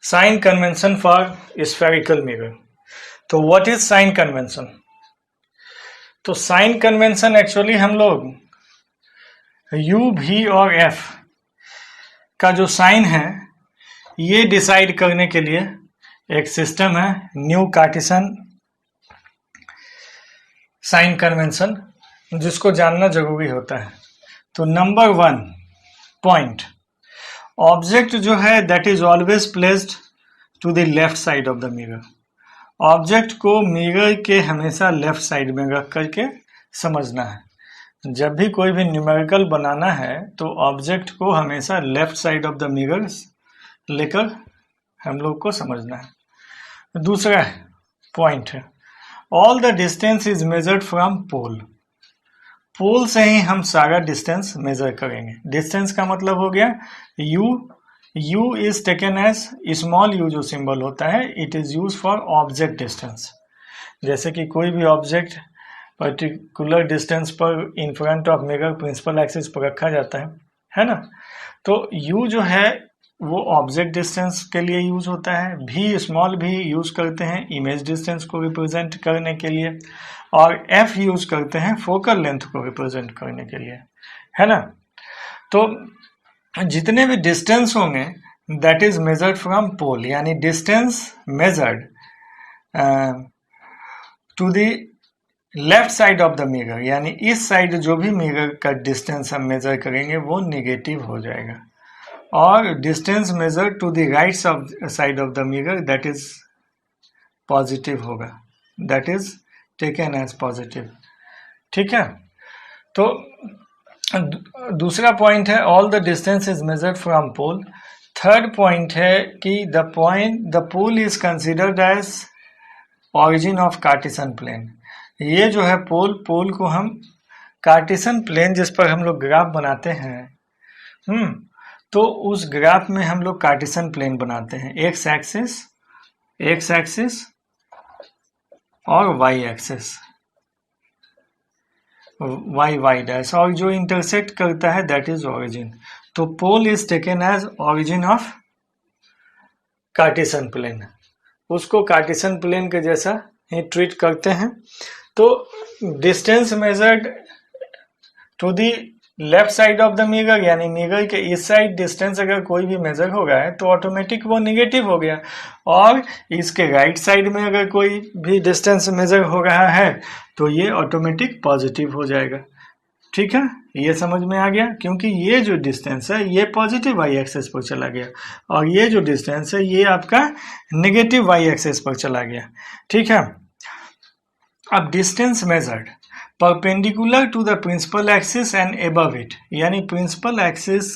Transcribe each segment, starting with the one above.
Sign convention for spherical mirror. तो what is sign convention? तो sign convention actually हम लोग u, v और f का जो साइन है ये डिसाइड करने के लिए एक सिस्टम है न्यू कार्टेशियन साइन कन्वेंशन, जिसको जानना जरूरी होता है। तो नंबर 1 पॉइंट, ऑब्जेक्ट जो है that is always placed to the left side of the mirror. Object को मिरर के हमेशा लेफ्ट साइड में रख करके समझना है। जब भी कोई भी न्यूमेरिकल बनाना है तो ऑब्जेक्ट को हमेशा left side of the mirror लेकर हम लोग को समझना है। दूसरा पॉइंट है all the distance is measured from pole. Pole से ही हम सारा डिस्टेंस मेजर करेंगे। डिस्टेंस का मतलब हो गया u is taken as small u, जो सिंबल होता है it is use for object distance. जैसे कि कोई भी ऑब्जेक्ट पर्टिकुलर डिस्टेंस पर in front of mirror principal axis पर रखा जाता है ना। तो u जो है वो ऑब्जेक्ट डिस्टेंस के लिए यूज होता है। v स्मॉल भी यूज करते हैं इमेज डिस्टेंस को रिप्रेजेंट करने के लिए, और f यूज करते हैं फोकल लेंथ को रिप्रेजेंट करने के लिए, है ना। तो जितने भी डिस्टेंस होंगे that is measured from pole, यानी distance measured to the left side of the mirror, यानी इस साइड जो भी मिरर का डिस्टेंस हम मेजर करेंगे वो निगेटिव हो जाएगा, और distance measured to the right side of the mirror that is positive होगा, that is taken as positive. ठीक है। तो दूसरा पॉइंट है all the distance is measured from pole. Third point है कि the pole is considered as origin of Cartesian plane. ये जो है पोल को हम कार्टेशियन प्लेन जिस पर हम लोग ग्राफ बनाते हैं, तो उस ग्राफ में हम लोग कार्टेशियन प्लेन बनाते हैं, एक्स एक्सिस और वाई एक्सिस, वाई डैश, और जो इंटरसेक्ट करता है दैट इज ऑरिजिन। तो pole is taken as origin of Cartesian plane, उसको कार्टेशियन प्लेन के जैसा ही ट्रीट करते हैं। तो distance measured to the left side of the mirror, यानी मिरर के इस साइड डिस्टेंस अगर कोई भी मेजर हो रहा है तो ऑटोमेटिक वो निगेटिव हो गया, और इसके राइट साइड में अगर कोई भी डिस्टेंस मेजर हो रहा है तो ये ऑटोमेटिक पॉजिटिव हो जाएगा। ठीक है, ये समझ में आ गया, क्योंकि ये जो डिस्टेंस है ये पॉजिटिव वाई एक्सिस पर चला गया, और ये जो डिस्टेंस है ये आपका नेगेटिव वाई एक्सिस पर चला गया। ठीक है। अब distance measured perpendicular to the principal axis and above it, यानी प्रिंसिपल एक्सिस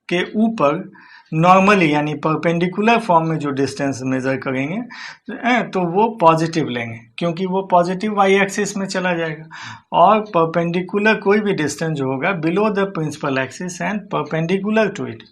के ऊपर नॉर्मली यानी परपेंडिकुलर फॉर्म में जो डिस्टेंस मेजर करेंगे तो वो पॉजिटिव लेंगे, क्योंकि वो पॉजिटिव वाई एक्सिस में चला जाएगा। और परपेंडिकुलर कोई भी डिस्टेंस जो होगा below the principal axis and perpendicular to it,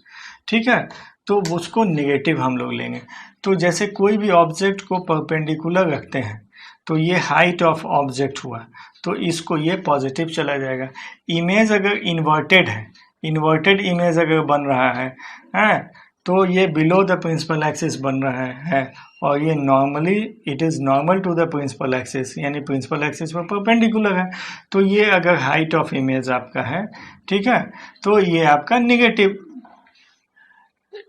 ठीक है, तो उसको नेगेटिव हम लोग लेंगे। तो जैसे कोई भी ऑब्जेक्ट को परपेंडिकुलर रखते हैं तो ये हाइट ऑफ ऑब्जेक्ट हुआ, तो इसको ये पॉजिटिव चला जाएगा। इमेज अगर इन्वर्टेड है, इन्वर्टेड इमेज अगर बन रहा है तो ये बिलो द प्रिंसिपल एक्सिस बन रहा है, और ये normally it is normal to the principal axis, यानी प्रिंसिपल एक्सिस पर परपेंडिकुलर है। तो ये अगर हाइट ऑफ इमेज आपका है, ठीक है, तो ये आपका निगेटिव,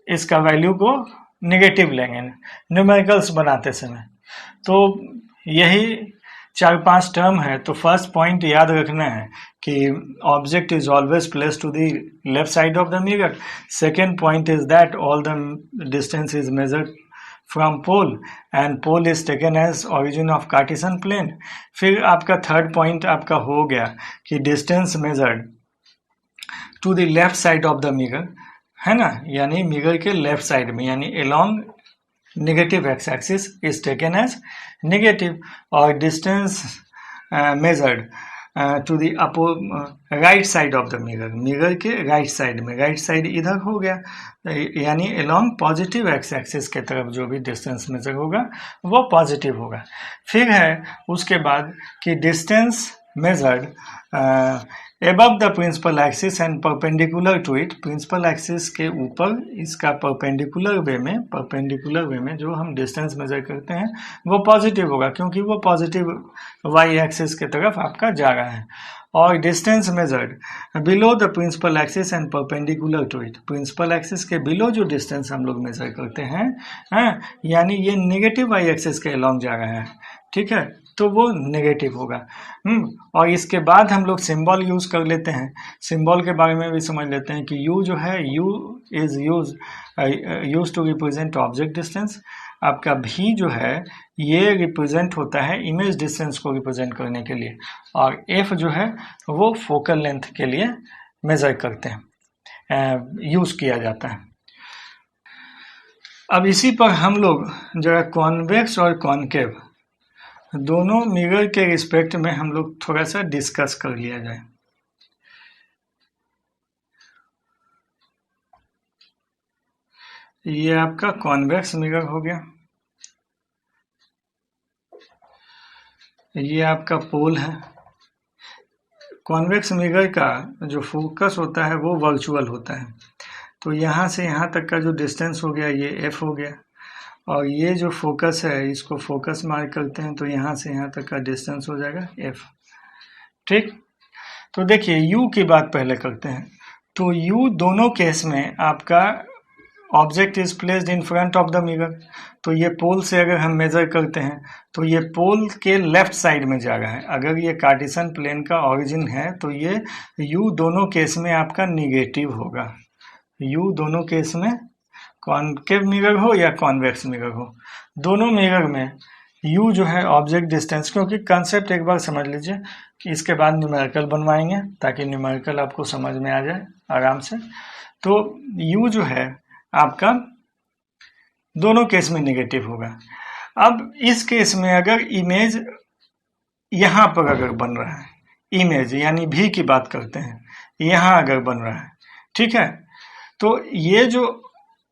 इसका वैल्यू को निगेटिव लेंगे न्यूमेरिकल्स बनाते समय। तो यही 4-5 टर्म है। तो फर्स्ट पॉइंट याद रखना है कि object is always placed to the left side of the mirror. Second point is that all the distance is measured from pole and pole is taken as origin of Cartesian plane. फिर आपका third point आपका हो गया कि distance measured to the left side of the mirror, है ना, यानी mirror के लेफ्ट साइड में, यानी along negative x axis is taken as negative, और distance measured to the right side of the mirror, mirror के राइट साइड में, right side इधर हो गया, यानी अलोंग पॉजिटिव एक्स एक्सिस के तरफ जो भी डिस्टेंस मेजर होगा वो पॉजिटिव होगा। फिर है उसके बाद कि distance measured above the principal axis and perpendicular to it, principal axis के ऊपर इसका परपेंडिकुलर वे में जो हम डिस्टेंस मेजर करते हैं वो पॉजिटिव होगा, क्योंकि वो पॉजिटिव वाई एक्सिस की तरफ आपका जा रहा है। और distance measured below the principal axis and perpendicular to it, principal axis के बिलो जो डिस्टेंस हम लोग मेजर करते हैं, यानी ये नेगेटिव वाई एक्सिस के अलोंग जा रहा है, ठीक है, तो वो नेगेटिव होगा। और इसके बाद हम लोग सिंबल यूज कर लेते हैं, सिंबल के बारे में भी समझ लेते हैं कि यू जो है, u is use to represent object distance, आपका भी जो है ये रिप्रेजेंट होता है इमेज डिस्टेंस को रिप्रेजेंट करने के लिए, और एफ जो है वो फोकल लेंथ के लिए मेजर करते हैं, यूज किया जाता है। अब इसी पर हम लोग जरा कॉन्वेक्स और कॉनकेव दोनों मिरर के रिस्पेक्ट में हम लोग थोड़ा सा डिस्कस कर लिया जाए। ये आपका कॉन्वेक्स मिरर हो गया, ये आपका पोल है। कॉन्वेक्स मिरर का जो फोकस होता है वो वर्चुअल होता है, तो यहाँ से यहाँ तक का जो डिस्टेंस हो गया ये एफ हो गया, और ये जो फोकस है इसको फोकस मार्क करते हैं, तो यहाँ से यहाँ तक का डिस्टेंस हो जाएगा एफ, ठीक। तो देखिए यू की बात पहले करते हैं, तो यू दोनों केस में आपका object is placed in front of the mirror, तो ये पोल से अगर हम मेजर करते हैं तो ये पोल के लेफ्ट साइड में जा रहा है। अगर ये कार्टेशियन प्लेन का ओरिजिन है तो ये यू दोनों केस में आपका निगेटिव होगा, यू दोनों केस में, कॉनकेव मिरर हो या कॉन्वेक्स मिरर हो, दोनों मिरर में u जो है ऑब्जेक्ट डिस्टेंस, क्योंकि कंसेप्ट एक बार समझ लीजिए कि इसके बाद न्यूमेरिकल बनवाएंगे ताकि न्यूमेरिकल आपको समझ में आ जाए आराम से। तो u जो है आपका दोनों केस में नेगेटिव होगा। अब इस केस में अगर इमेज यहाँ पर अगर बन रहा है, इमेज यानी भी की बात करते हैं, यहाँ अगर बन रहा है, ठीक है, तो ये जो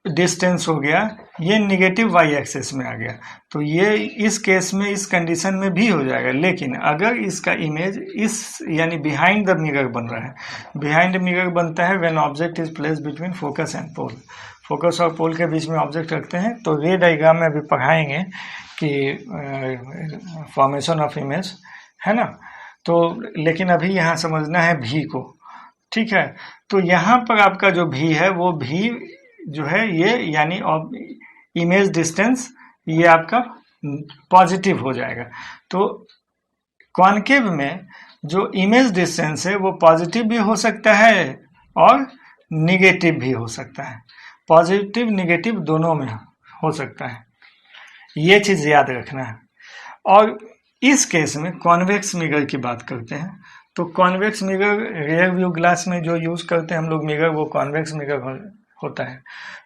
डिस्टेंस हो गया ये निगेटिव वाई एक्सिस में आ गया, तो ये इस केस में इस कंडीशन में भी हो जाएगा। लेकिन अगर इसका इमेज इस यानी बिहाइंड द मिरर बन रहा है, बिहाइंड मिरर बनता है when object is placed between focus and pole, focus और पोल के बीच में ऑब्जेक्ट रखते हैं, तो रे डायग्राम में अभी पढ़ाएंगे कि फॉर्मेशन ऑफ इमेज है ना, तो लेकिन अभी यहाँ समझना है भी को, ठीक है। तो यहाँ पर आपका जो भी है वो भी जो है ये यानी इमेज डिस्टेंस ये आपका पॉजिटिव हो जाएगा। तो कॉनकेव में जो इमेज डिस्टेंस है वो पॉजिटिव भी हो सकता है और निगेटिव भी हो सकता है, पॉजिटिव निगेटिव दोनों में हो सकता है, ये चीज याद रखना है। और इस केस में कॉन्वेक्स मिरर की बात करते हैं, तो convex mirror rear view glass में जो यूज करते हैं हम लोग मिरर, वो कॉन्वेक्स मिरर होता है।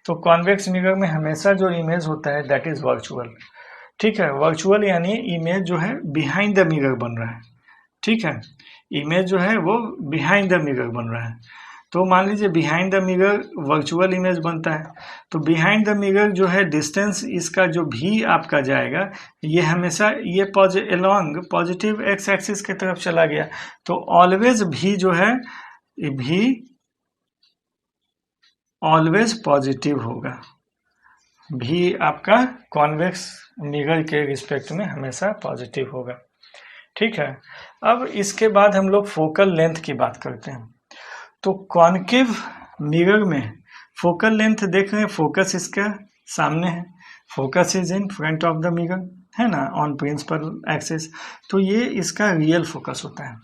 तो कॉन्वेक्स मिरर में हमेशा जो इमेज होता है दैट इज वर्चुअल, ठीक है। वर्चुअल यानी इमेज जो है बिहाइंड द मिरर बन रहा है, ठीक है, इमेज जो है वो बिहाइंड द मिरर बन रहा है। तो मान लीजिए behind the mirror virtual image बनता है, तो बिहाइंड द मिरर जो है डिस्टेंस इसका जो भी आपका जाएगा ये हमेशा ये अलोंग पॉजिटिव एक्स एक्सिस की तरफ चला गया, तो ऑलवेज भी जो है भी ऑलवेज पॉजिटिव होगा, भी आपका कॉन्वेक्स मिरर के रिस्पेक्ट में हमेशा पॉजिटिव होगा, ठीक है। अब इसके बाद हम लोग फोकल लेंथ की बात करते हैं। तो कॉनकेव मिरर में फोकल लेंथ देख रहे हैं, फोकस इसका सामने है, focus is in front of the mirror है ना, ऑन प्रिंसिपल एक्सिस, तो ये इसका रियल फोकस होता है,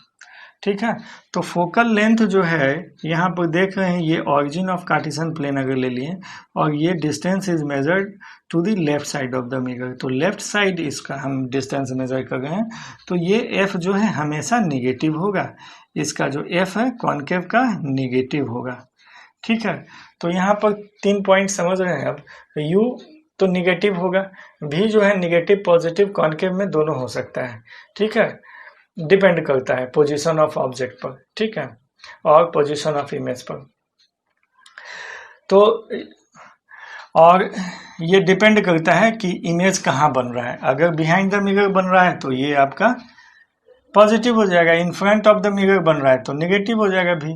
ठीक है। तो फोकल लेंथ जो है यहाँ पर देख रहे हैं ये ऑरिजिन ऑफ कार्टेशियन प्लेन अगर ले लिए और ये distance is measured to the left side of the mirror, तो लेफ्ट साइड इसका हम डिस्टेंस मेजर कर रहे हैं, तो ये एफ जो है हमेशा निगेटिव होगा, इसका जो एफ है कॉनकेव का निगेटिव होगा, ठीक है। तो यहाँ पर 3 पॉइंट समझ रहे हैं। अब यू तो निगेटिव होगा, भी जो है निगेटिव पॉजिटिव कॉनकेव में दोनों हो सकता है, ठीक है, डिपेंड करता है पोजीशन ऑफ ऑब्जेक्ट पर, ठीक है, और पोजीशन ऑफ इमेज पर। तो और ये डिपेंड करता है कि इमेज कहाँ बन रहा है, अगर बिहाइंड द मिरर बन रहा है तो ये आपका पॉजिटिव हो जाएगा, इन फ्रंट ऑफ द मिरर बन रहा है तो नेगेटिव हो जाएगा भी,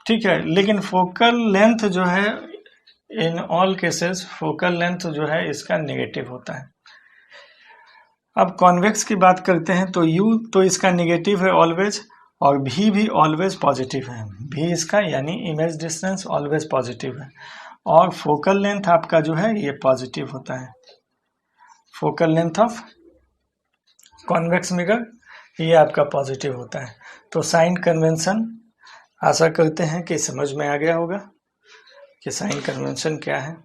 ठीक है। लेकिन फोकल लेंथ जो है in all cases focal length जो है इसका नेगेटिव होता है। अब कॉन्वेक्स की बात करते हैं तो U तो इसका नेगेटिव है ऑलवेज, और V भी ऑलवेज पॉजिटिव है, V इसका यानी इमेज डिस्टेंस ऑलवेज पॉजिटिव है, और फोकल लेंथ आपका जो है ये पॉजिटिव होता है। Focal length of convex mirror ये आपका पॉजिटिव होता है। तो साइन कन्वेंशन आशा करते हैं कि समझ में आ गया होगा कि साइन कन्वेंशन क्या है।